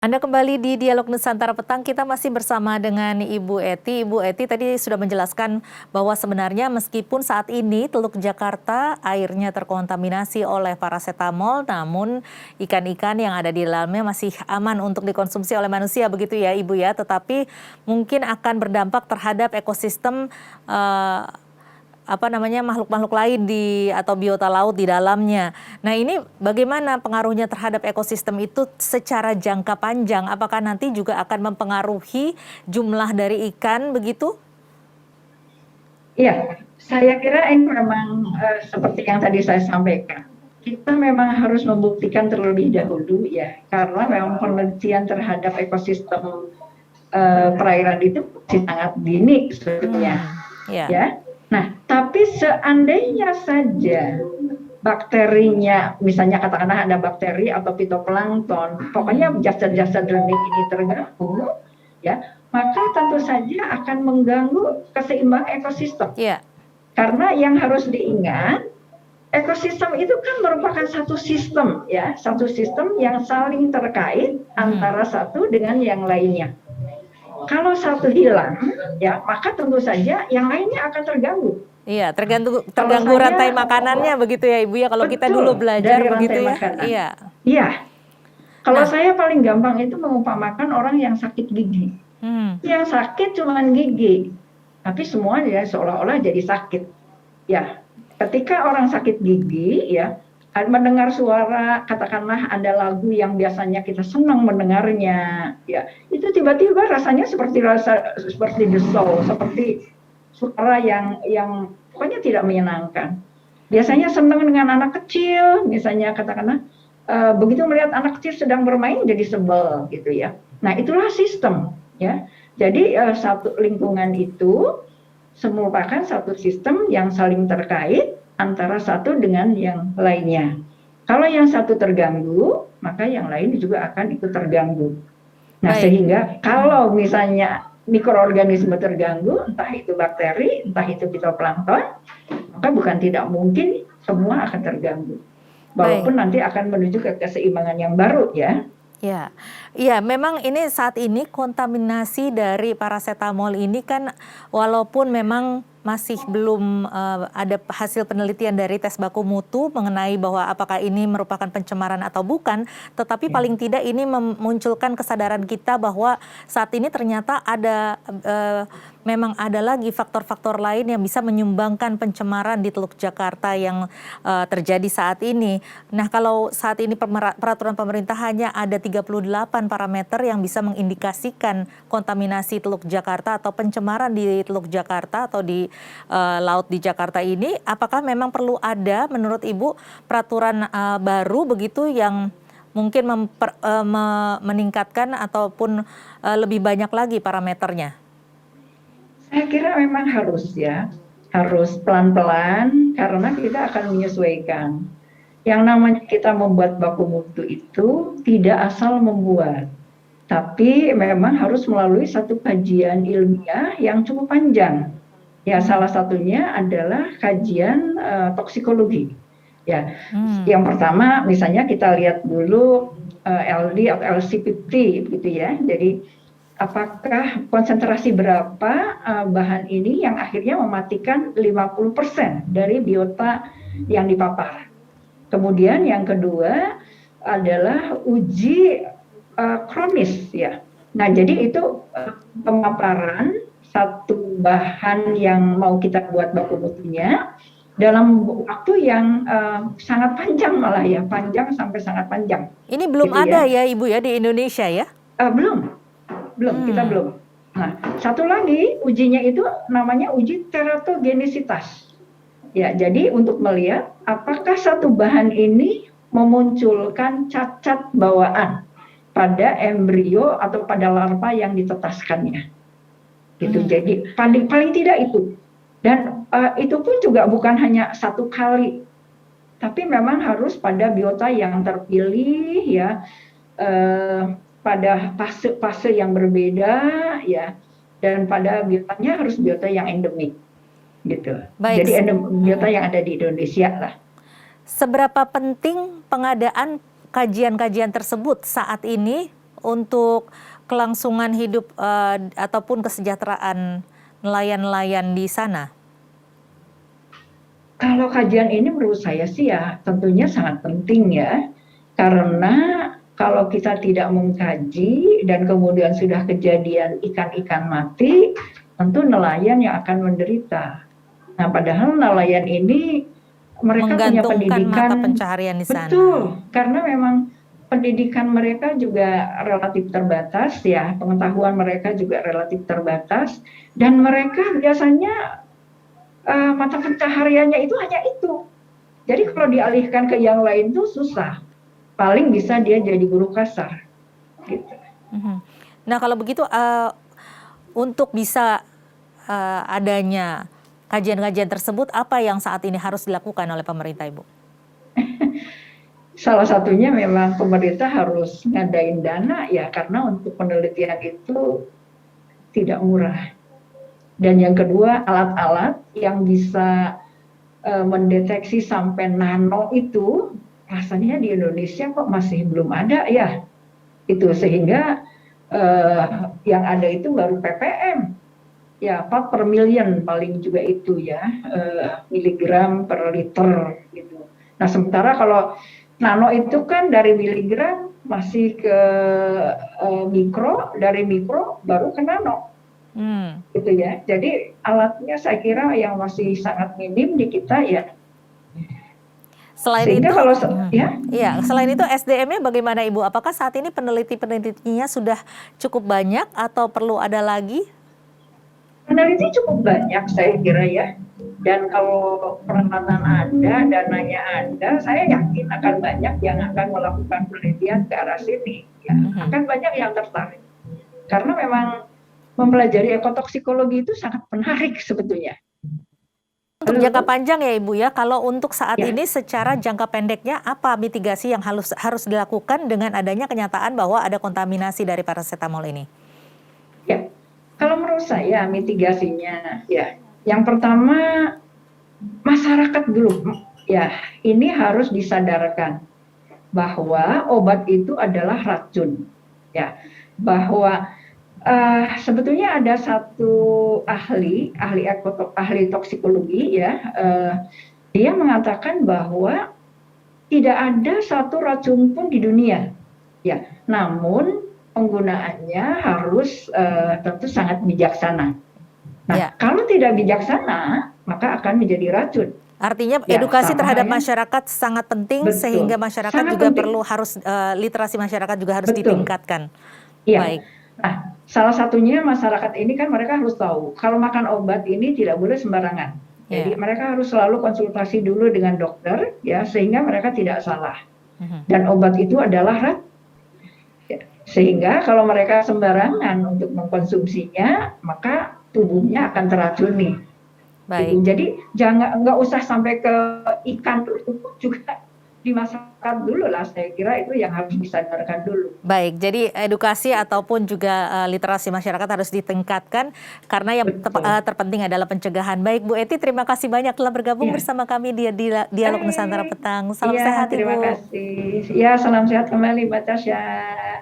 Anda kembali di Dialog Nusantara Petang, kita masih bersama dengan Ibu Ety. Ibu Ety tadi sudah menjelaskan bahwa sebenarnya meskipun saat ini Teluk Jakarta airnya terkontaminasi oleh parasetamol, namun ikan-ikan yang ada di dalamnya masih aman untuk dikonsumsi oleh manusia, begitu ya Ibu ya. Tetapi mungkin akan berdampak terhadap ekosistem makhluk-makhluk lain atau biota laut di dalamnya. Nah, ini bagaimana pengaruhnya terhadap ekosistem itu secara jangka panjang? Apakah nanti juga akan mempengaruhi jumlah dari ikan begitu? Iya, saya kira ini memang seperti yang tadi saya sampaikan. Kita memang harus membuktikan terlebih dahulu ya, karena memang penelitian terhadap ekosistem perairan itu masih sangat dini sebetulnya. Ya. Nah, tapi seandainya saja bakterinya, misalnya katakanlah ada bakteri atau fitoplankton, pokoknya jasa-jasa drowning ini terganggu, ya, maka tentu saja akan mengganggu keseimbangan ekosistem. Yeah. Karena yang harus diingat, ekosistem itu kan merupakan satu sistem, ya, satu sistem yang saling terkait antara satu dengan yang lainnya. Kalau satu hilang, ya, maka tentu saja yang lainnya akan terganggu. Iya, terganggu rantai makanannya begitu ya Ibu ya, kalau betul, kita dulu belajar begitu ya. Makanan. Iya. Iya. Kalau saya paling gampang itu mengumpamakan orang yang sakit gigi. Yang sakit cuma gigi, tapi semua ya seolah-olah jadi sakit. Ya, ketika orang sakit gigi ya, mendengar suara, katakanlah ada lagu yang biasanya kita senang mendengarnya, ya, itu tiba-tiba rasanya seperti desol, seperti suara yang pokoknya tidak menyenangkan. Biasanya senang dengan anak kecil, misalnya katakanlah begitu melihat anak kecil sedang bermain jadi sebel gitu ya. Nah, itulah sistem ya. Jadi satu lingkungan itu merupakan satu sistem yang saling terkait antara satu dengan yang lainnya. Kalau yang satu terganggu, maka yang lain juga akan ikut terganggu. Nah, sehingga kalau misalnya mikroorganisme terganggu, entah itu bakteri, entah itu fitoplankton, maka bukan tidak mungkin semua akan terganggu. Walaupun nanti akan menuju ke keseimbangan yang baru ya. Ya, iya memang ini saat ini kontaminasi dari parasetamol ini kan walaupun memang masih belum ada hasil penelitian dari tes baku mutu mengenai bahwa apakah ini merupakan pencemaran atau bukan, tetapi paling tidak ini memunculkan kesadaran kita bahwa saat ini ternyata ada memang ada lagi faktor-faktor lain yang bisa menyumbangkan pencemaran di Teluk Jakarta yang terjadi saat ini. Nah, kalau saat ini peraturan pemerintah hanya ada 38 parameter yang bisa mengindikasikan kontaminasi Teluk Jakarta atau pencemaran di Teluk Jakarta atau di laut di Jakarta ini, apakah memang perlu ada menurut Ibu peraturan baru begitu yang mungkin meningkatkan ataupun lebih banyak lagi parameternya? Saya kira memang harus ya, harus pelan-pelan karena kita akan menyesuaikan. Yang namanya kita membuat baku mutu itu tidak asal membuat, tapi memang harus melalui satu kajian ilmiah yang cukup panjang. Ya, salah satunya adalah kajian toksikologi. Ya, yang pertama misalnya kita lihat dulu LD atau LC50 gitu ya. Jadi apakah konsentrasi berapa bahan ini yang akhirnya mematikan 50% dari biota yang dipapar. Kemudian yang kedua adalah uji kronis ya. Nah, jadi itu pemaparan satu bahan yang mau kita buat baku mutunya dalam waktu yang sangat panjang malah ya, panjang sampai sangat panjang. Ini belum gitu ada ya Ibu ya di Indonesia ya? Belum, kita belum. Nah, satu lagi ujinya itu namanya uji teratogenisitas. Ya, jadi untuk melihat apakah satu bahan ini memunculkan cacat bawaan pada embrio atau pada larva yang ditetaskannya. Gitu. Jadi paling tidak itu. Dan itu pun juga bukan hanya satu kali, tapi memang harus pada biota yang terpilih ya, pada fase yang berbeda ya, dan pada biotanya harus biota yang endemik gitu. Baik. Jadi biota yang ada di Indonesia lah. Seberapa penting pengadaan kajian-kajian tersebut saat ini untuk kelangsungan hidup ataupun kesejahteraan nelayan-nelayan di sana? Kalau kajian ini menurut saya sih ya tentunya sangat penting ya, karena kalau kita tidak mengkaji dan kemudian sudah kejadian ikan-ikan mati, tentu nelayan yang akan menderita. Nah, padahal nelayan ini mereka punya Menggantungkan mata pendidikan, pencaharian di sana. betul, karena memang pendidikan mereka juga relatif terbatas ya, pengetahuan mereka juga relatif terbatas, dan mereka biasanya mata pencahariannya itu hanya itu. Jadi kalau dialihkan ke yang lain tuh susah. Paling bisa dia jadi guru kasar. Gitu. Nah kalau begitu untuk bisa adanya kajian-kajian tersebut, apa yang saat ini harus dilakukan oleh pemerintah, Ibu? Salah satunya memang pemerintah harus ngadain dana ya, karena untuk penelitian itu tidak murah. Dan yang kedua, alat-alat yang bisa mendeteksi sampai nano itu rasanya di Indonesia kok masih belum ada ya. Itu sehingga yang ada itu baru ppm. Ya, part per million paling juga itu ya, miligram per liter gitu. Nah, sementara kalau nano itu kan dari miligram masih ke mikro, dari mikro baru ke nano. Gitu ya. Jadi alatnya saya kira yang masih sangat minim di kita ya. Selain Sehingga itu, kalau selain itu SDM-nya bagaimana Ibu? Apakah saat ini peneliti-penelitinya sudah cukup banyak atau perlu ada lagi? Peneliti cukup banyak saya kira ya. Dan kalau peralatan ada, dananya ada, saya yakin akan banyak yang akan melakukan penelitian ke arah sini. Ya. Akan banyak yang tertarik. Karena memang mempelajari ekotoksikologi itu sangat menarik sebetulnya. Untuk jangka panjang ya Ibu ya, kalau untuk saat Ya. ini secara jangka pendeknya apa mitigasi yang harus dilakukan dengan adanya kenyataan bahwa ada kontaminasi dari parasetamol ini? Ya, kalau menurut saya mitigasinya ya, yang pertama masyarakat dulu ya, ini harus disadarkan bahwa obat itu adalah racun ya, bahwa sebetulnya ada satu ahli toksikologi ya, dia mengatakan bahwa tidak ada satu racun pun di dunia ya, namun penggunaannya harus tentu sangat bijaksana. Nah, kalau tidak bijaksana maka akan menjadi racun. Artinya edukasi terhadap masyarakat sangat penting. Betul. Sehingga masyarakat sangat juga penting. Perlu harus literasi masyarakat juga harus ditingkatkan. Iya. Baik. Nah, salah satunya masyarakat ini kan mereka harus tahu kalau makan obat ini tidak boleh sembarangan. Jadi mereka harus selalu konsultasi dulu dengan dokter ya, sehingga mereka tidak salah. Dan obat itu adalah sehingga kalau mereka sembarangan untuk mengkonsumsinya, maka tubuhnya akan teracuni. Baik. Jadi nggak usah sampai ke ikan itu juga di masyarakat dulu lah, saya kira itu yang harus disadarkan dulu. Baik, jadi edukasi ataupun juga literasi masyarakat harus ditingkatkan karena yang terpenting adalah pencegahan. Baik Bu Ety, terima kasih banyak telah bergabung bersama kami di Dialog Nusantara Petang. Salam sehat Ibu. Terima kasih. Ya, salam sehat kembali Mbak Tasya.